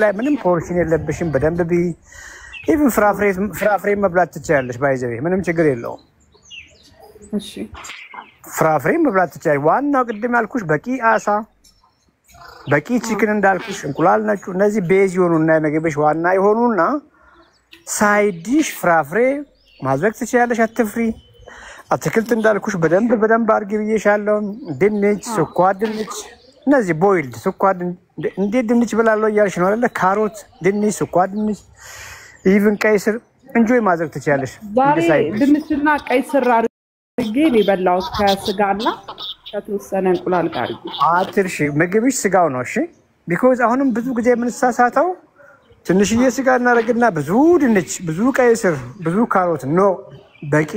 ላይ ምንም ፖርሽን የለብሽም በደንብ ቢ ኢቭን ፍራፍሬ መብላት ትችያለሽ ባይዘው ምንም ችግር የለውም እሺ ፍራፍሬ መብላት ትችያለሽ ዋናው ቅድም ያልኩሽ በቂ አሳ በቂ ቺክን እንዳልኩሽ እንቁላል ነጩ እነዚህ ቤዝ ይሆኑና የምግብሽ ዋና ይሆኑና ሳይድ ዲሽ ፍራፍሬ ማድረግ ትችያለሽ አትፍሪ አትክልት እንዳልኩሽ በደንብ አድርጊ ብዬሻለሁ ድንች ስኳር ድንች እነዚህ ቦይልድ ስኳር እንዴ ድንች ብላለሁ እያልሽ ነው አይደል ካሮት ድንች ስኳር ድንች ኢቭን ቀይ ስር እንጆይ ማድረግ ትችያለሽ ዛሬ ድንችና ቀይ ስር አድርጌ ሊበላውት ከስጋና ከተወሰነ እንቁላል ጋር አትርሺ ምግብሽ ስጋው ነው እሺ ቢኮዝ አሁንም ብዙ ጊዜ የምንሳሳተው ትንሽዬ ስጋ እናረግና ብዙ ድንች ብዙ ቀይ ስር ብዙ ካሮት ኖ በቂ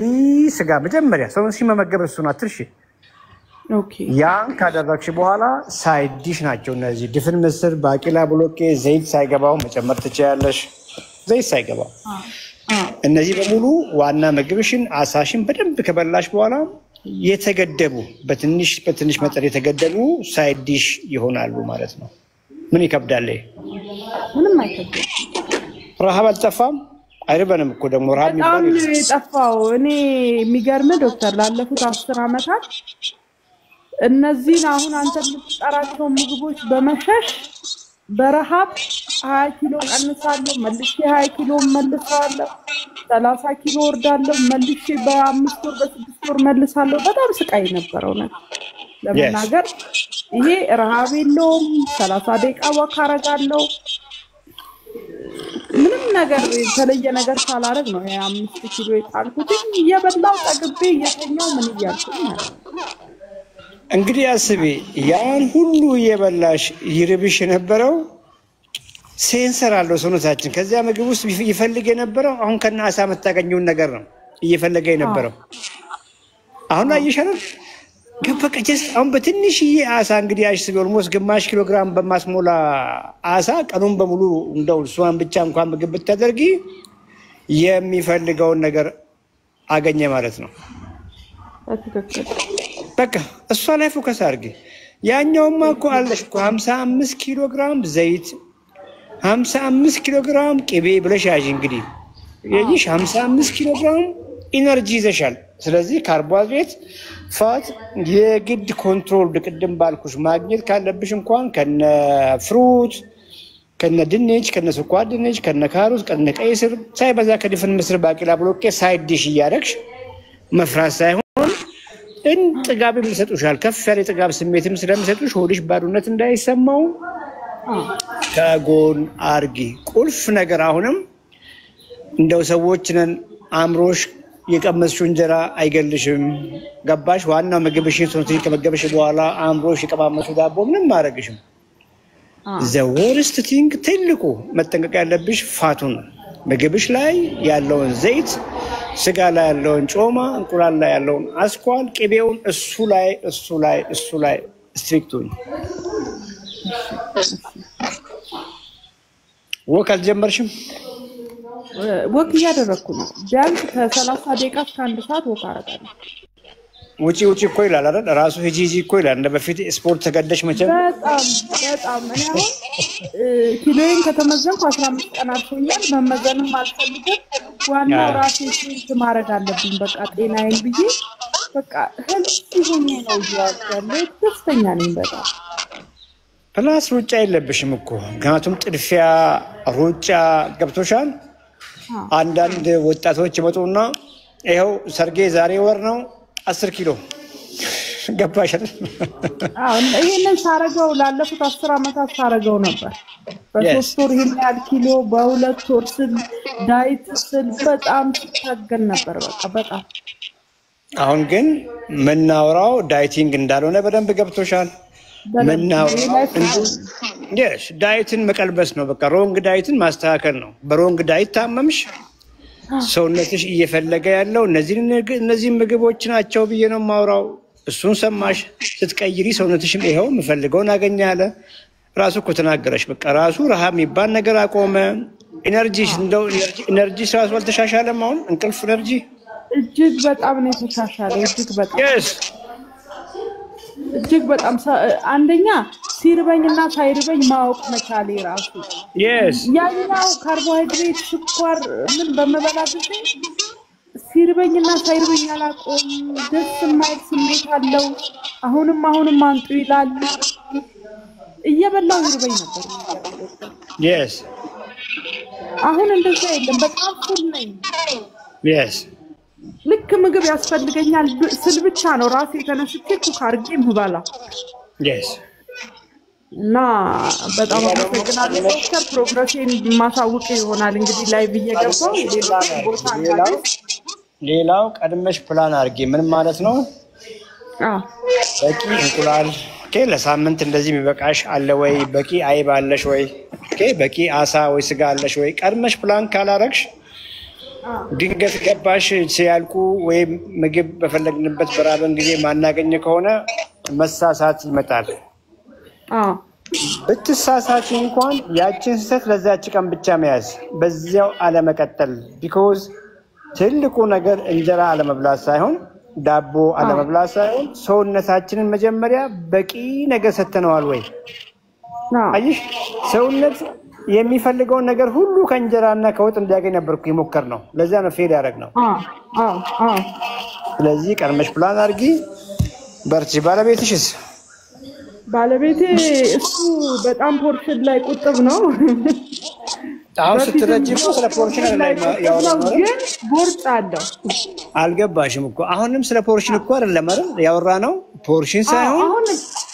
ስጋ መጀመሪያ ሰውን ሲመገብ እሱ ነው አትርሺ ኦኬ ያን ካደረግሽ በኋላ ሳይድ ዲሽ ናቸው እነዚህ ድፍን ምስር ባቂላ ብሎቄ ዘይት ሳይገባው መጨመር ትችያለሽ ዘይት ሳይገባው እነዚህ በሙሉ ዋና ምግብሽን አሳሽን በደንብ ከበላሽ በኋላ የተገደቡ በትንሽ መጠን የተገደቡ ሳይድ ዲሽ ይሆናሉ ማለት ነው ምን ይከብዳል ምንም አይከብድም ረሃብ አልጠፋም አይረበንም እኮ ደግሞ ረሃብ ይባል የጠፋው እኔ የሚገርም ዶክተር ላለፉት 10 አመታት እነዚህን አሁን አንተ የምትጠራቸው ምግቦች በመሸሽ በረሃብ 20 ኪሎ ቀንሳለሁ መልሼ 20 ኪሎ መልሳለሁ 30 ኪሎ ወርዳለሁ መልሼ በ5 ወር በ6 ወር መልሳለሁ በጣም ስቃይ ነበርው ነው ለመናገር ይሄ ረሃብ የለውም 30 ደቂቃ ወክ አረጋለሁ ምንም ነገር የተለየ ነገር ሳላረግ ነው የ5 ኪሎ የጣልኩት እየበላው ጠግቤ እየተኛው ምን ይያልኩ ማለት እንግዲህ አስቢ ያን ሁሉ እየበላሽ ይርብሽ የነበረው ሴንሰር አለው ሰውነታችን ከዚያ ምግብ ውስጥ ይፈልግ የነበረው አሁን ከና አሳ መታገኘውን ነገር ነው እየፈለገ የነበረው አሁን አይሻልም ገበቀ ጀስት አሁን በትንሽዬ አሳ እንግዲህ አሽስ ኦልሞስት ግማሽ ኪሎ ግራም በማስሞላ አሳ ቀኑን በሙሉ እንደው እሷን ብቻ እንኳን ምግብ ብታደርጊ የሚፈልገውን ነገር አገኘ ማለት ነው በቃ እሷ ላይ ፎከስ አድርጊ ያኛውማ እኮ አለሽ እኮ 55 ኪሎ ግራም ዘይት 55 ኪሎ ግራም ቅቤ ብለሽ ያዥ እንግዲህ የጂሽ 55 ኪሎ ግራም ኢነርጂ ይዘሻል ስለዚህ ካርቦሃይድሬት ፋት የግድ ኮንትሮል ቅድም ባልኩሽ ማግኘት ካለብሽ እንኳን ከነ ፍሩት ከነ ድንች ከነ ስኳር ድንች ከነ ካሮት ከነ ቀይ ስር ሳይበዛ ከድፍን ምስር ባቂላ ብሎቄ ሳይድ ዲሽ ያረክሽ መፍራት ሳይሆን ጥጋብም ይሰጡሻል ከፍ ያለ ጥጋብ ስሜትም ስለሚሰጡሽ ሆድሽ ባዶነት እንዳይሰማው ከጎን አርጊ ቁልፍ ነገር አሁንም እንደው ሰዎችንን አምሮሽ የቀመስሽው እንጀራ አይገልሽም ገባሽ ዋናው ምግብሽን ሶንት ከመገበሽ በኋላ አምሮሽ የቀማመሱ ዳቦ ምንም ማረግሽም the worst thing ትልቁ መጠንቀቅ ያለብሽ ፋቱን ምግብሽ ላይ ያለውን ዘይት ስጋ ላይ ያለውን ጮማ እንቁላል ላይ ያለውን አስኳል ቅቤውን እሱ ላይ ስትሪክቱን ወካል ጀመርሽም ወክ ያደረኩ ነው ቢያንስ ከ30 ደቂቃ እስከ 1 ሰዓት ወክ አረጋለሁ ውጪ እኮ ይላል አይደል ራሱ ሂጂ እኮ ይላል እንደ በፊት ስፖርት ተገደሽ መቼም በጣም እኔ አሁን ኪሎዬን ከተመዘንኩ 15 ቀን አልፎኛል መመዘንም አልፈልግም ዋናው ራሴ ስንት ማድረግ አለብኝ በቃ ጤናዬን ብዬ በቃ ሄልቲ ሆኜ ነው ያለው ደስተኛ ነኝ በጣም ፕላስ ሩጫ የለብሽም እኮ ምክንያቱም ጥድፊያ ሩጫ ገብቶሻል አንዳንድ ወጣቶች ይመጡና ይሄው ሰርጌ ዛሬ ወር ነው 10 ኪሎ ገባሽ ይሄንን ሳረጋው ላለፉት 10 አመታት ሳረጋው ነበር በ3 ወር ይሄን ያህል ኪሎ በ2 ወር ስል ዳይት ስል በጣም ታገል ነበር በቃ በጣም አሁን ግን መናወራው ዳይቲንግ እንዳልሆነ በደንብ ገብቶሻል መናወራው ዳይትን መቀልበስ ነው በቃ ሮንግ ዳይትን ማስተካከል ነው በሮንግ ዳይት ታመምሽ ሰውነትሽ እየፈለገ ያለው እነዚህ ምግቦች ናቸው ብዬ ነው ማውራው እሱን ሰማሽ ስትቀይሪ ሰውነትሽም ይሄው መፈልገውን አገኛለ ራሱ እኮ ተናገረሽ በቃ ራሱ ረሃብ የሚባል ነገር አቆመ ኢነርጂሽ እንደው ኢነርጂ ራሱ አልተሻሻለም አሁን እንቅልፍ ኢነርጂ እጅግ በጣም ነው የተሻሻለው እጅግ በጣም እጅግ በጣም አንደኛ ሲርበኝና ሳይርበኝ ማወቅ መቻሌ ራሱ yes ያኛው ካርቦሃይድሬት ስኳር ምን በመበላ ጊዜ ሲርበኝና ሳይርበኝ አላቆም ደስ የማይል ስሜት አለው አሁንም አንጡ ይላል እየበላው ይርበኝ ነበር yes አሁን እንደዛ የለም በጣም ፉል ነኝ yes ልክ ምግብ ያስፈልገኛል ስል ብቻ ነው ራሴ ተነስቼ ኩክ አድርጌ ምባላ yes እና በጣም አመሰግናለሁ ዶክተር ፕሮግረሴን ማሳወቅ ይሆናል እንግዲህ ላይቭ እየገባው ሌላው ቀድመሽ ፕላን አድርጌ ምን ማለት ነው በቂ እንቁላል ለሳምንት እንደዚህ የሚበቃሽ አለ ወይ በቂ አይብ አለሽ ወይ በቂ አሳ ወይ ስጋ አለሽ ወይ ቀድመሽ ፕላን ካላረግሽ ድንገት ገባሽ ሲያልቁ ወይ ምግብ በፈለግንበት በራበን ጊዜ ማናገኝ ከሆነ መሳሳት ይመጣል ብትሳሳት እንኳን ያችን ስህተት ለዛች ቀን ብቻ መያዝ በዚያው አለመቀጠል because ትልቁ ነገር እንጀራ አለመብላት ሳይሆን ዳቦ አለመብላት ሳይሆን ሰውነታችንን መጀመሪያ በቂ ነገር ሰተነዋል ወይ አይሽ ሰውነት የሚፈልገው ነገር ሁሉ ከእንጀራና ከወጥ እንዲያገኝ ነበርኩ ይሞከር ነው ለዛ ነው ፌል ያደረግነው ስለዚህ ቀድመሽ ፕላን አድርጊ በርቺ ባለቤትሽስ ባለቤቴ እሱ በጣም ፖርሽን ላይ ቁጥብ ነው አሁን ስትረጅም ስለ ፖርሽን ላይ ያወራው ግን ቦርጫ አለው አልገባሽም እኮ አሁንም ስለ ፖርሽን እኮ አይደለም አይደል ያወራነው ፖርሽን ሳይሆን አሁን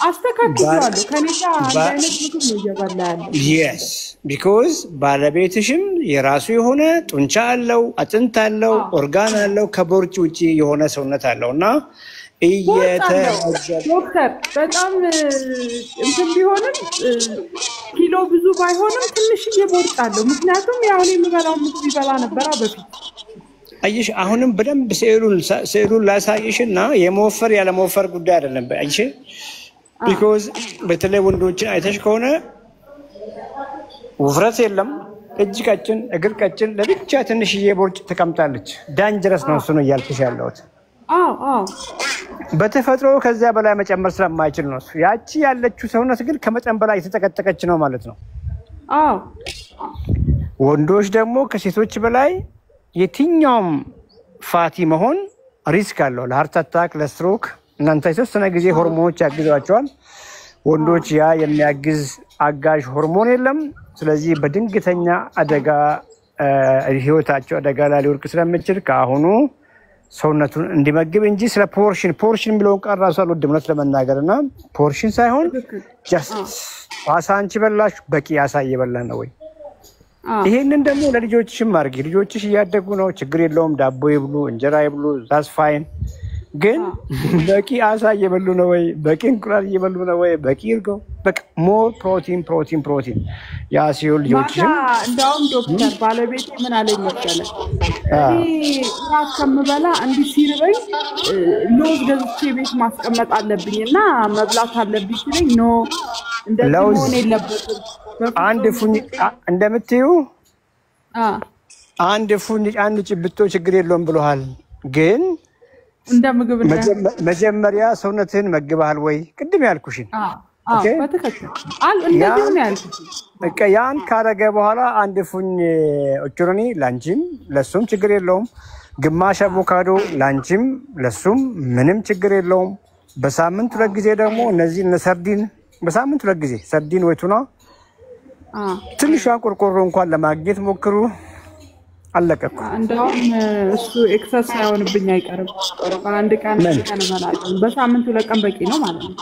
አስተካክላለሁ ከኔጋ አይነት ምግብ ነው እየበላ ያለው yes because ባለቤትሽም የራሱ የሆነ ጡንቻ አለው አጥንት አለው ኦርጋን አለው ከቦርጭ ውጪ የሆነ ሰውነት አለውና ዶክተር በጣም እንትን ቢሆንም ኪሎ ብዙ ባይሆንም ትንሽ እየቦርጣለሁ ምክንያቱም ያው እኔ የምበላው ምግብ ይበላ ነበር በፊት አይሽ አሁንም በደንብ ሴሉን ላሳይሽና የመወፈር ያለ መወፈር ጉዳይ አይደለም አይሽ because በተለይ ወንዶችን አይተሽ ከሆነ ውፍረት የለም እጅ ቀጭን እግር ቀጭን ለብቻ ትንሽ እየቦርጭ ተቀምጣለች ዳንጀረስ ነው እሱ ነው ያልኩሽ ያለሁት በተፈጥሮ ከዚያ በላይ መጨመር ስለማይችል ነው ያቺ ያለችው ሰውነት ግን ከመጠን በላይ የተጠቀጠቀች ነው ማለት ነው ወንዶች ደግሞ ከሴቶች በላይ የትኛውም ፋቲ መሆን ሪስክ አለው ለሃርት አታክ ለስትሮክ እናንተ የተወሰነ ጊዜ ሆርሞኖች ያግዟቸዋል ወንዶች ያ የሚያግዝ አጋዥ ሆርሞን የለም ስለዚህ በድንገተኛ አደጋ ህይወታቸው አደጋ ላይ ሊወድቅ ስለሚችል ከአሁኑ ሰውነቱን እንዲመግብ እንጂ ስለ ፖርሽን ብለው ቃል ራሱ አልወድም ነው ለመናገርና ፖርሽን ሳይሆን ጀስት አሳንቺ በላሽ በቂ አሳ እየበላን ነው ወይ ይሄንን ደግሞ ለልጆችሽም አድርጊ ልጆችሽ እያደጉ ነው ችግር የለውም ዳቦ ይብሉ እንጀራ ይብሉ that's fine ግን በቂ አሳ እየበሉ ነው ወይ በቂ እንቁላል እየበሉ ነው ወይ በቂ እርጎ በቃ ሞር ፕሮቲን ያ ሲሆን ልጆችሽም እንዳውም ዶክተር ባለቤቴ ምን አለኝ መሰለህ እኔ ራስ ከምበላ እንዲህ ሲርበኝ ሎዝ ገዝቼ ቤት ማስቀመጥ አለብኝና መብላት አለብኝ ሲለኝ ኖ እንደዚህ ሆነ የለበትም አንድ ፉኝ እንደምትዩ አንድ ፉኝ አንድ ጭብጦ ችግር የለውም ብለዋል ግን እንደ ምግብ መጀመሪያ ሰውነትህን መግበሃል ወይ ቅድም ያልኩሽን በትክክል እንደዚህ ነው ያልኩሽ በቃ ያን ካረገ በኋላ አንድ ፉኝ ኦቾሮኒ ላንቺም ለሱም ችግር የለውም ግማሽ አቮካዶ ላንቺም ለሱም ምንም ችግር የለውም በሳምንት ሁለት ጊዜ ደግሞ እነዚህ ሰርዲን በሳምንት ሁለት ጊዜ ሰርዲን ወይ ቱና ትንሿን ቆርቆሮ እንኳን ለማግኘት ሞክሩ አለቀኩ እንደውም እሱ ኤክሰስ ሳይሆንብኝ አይቀርም በአንድ ቀን ማለት በሳምንት ሁለት ቀን በቂ ነው ማለት ነው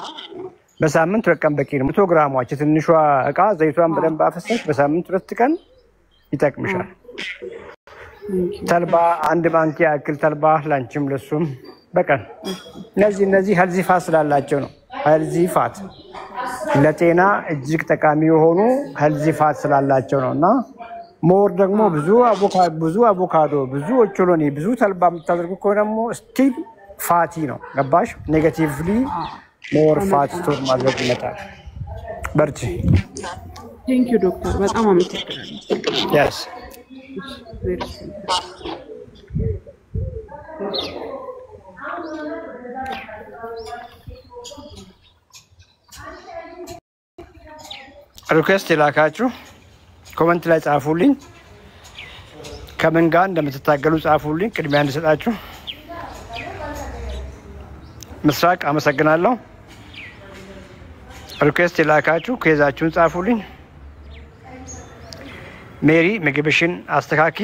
በሳምንት ሁለት ቀን በቂ ነው 100 ግራሟች ትንሿ እቃ ዘይቷን በደንብ አፈሰሽ በሳምንት ሁለት ቀን ይጠቅምሻል ተልባ አንድ ማንኪያ ያክል ተልባ ላንቺም ለሱም በቀን እነዚህ ሄልዚ ፋት ስላላቸው ነው ሄልዚ ፋት ለጤና እጅግ ጠቃሚ የሆኑ ሄልዚ ፋት ስላላቸው ነውና ሞር ደግሞ ብዙ አቮካዶ ብዙ ኦቾሎኒ ብዙ ተልባ የምታደርጉ ከሆነ ደግሞ ስቲል ፋቲ ነው ገባሽ ኔጋቲቭሊ ሞር ፋት ስቶር ማድረግ ይመጣል በርቺ ቴንክ ዩ ዶክተር በጣም አመሰግናለሁ yes ሪኩዌስት የላካችሁ ኮመንት ላይ ጻፉልኝ። ከምን ጋር እንደምትታገሉ ጻፉልኝ፣ ቅድሚያ እንድሰጣችሁ። ምስራቅ አመሰግናለሁ። ሪኩዌስት የላካችሁ ከዛችሁን ጻፉልኝ። ሜሪ ምግብሽን አስተካኪ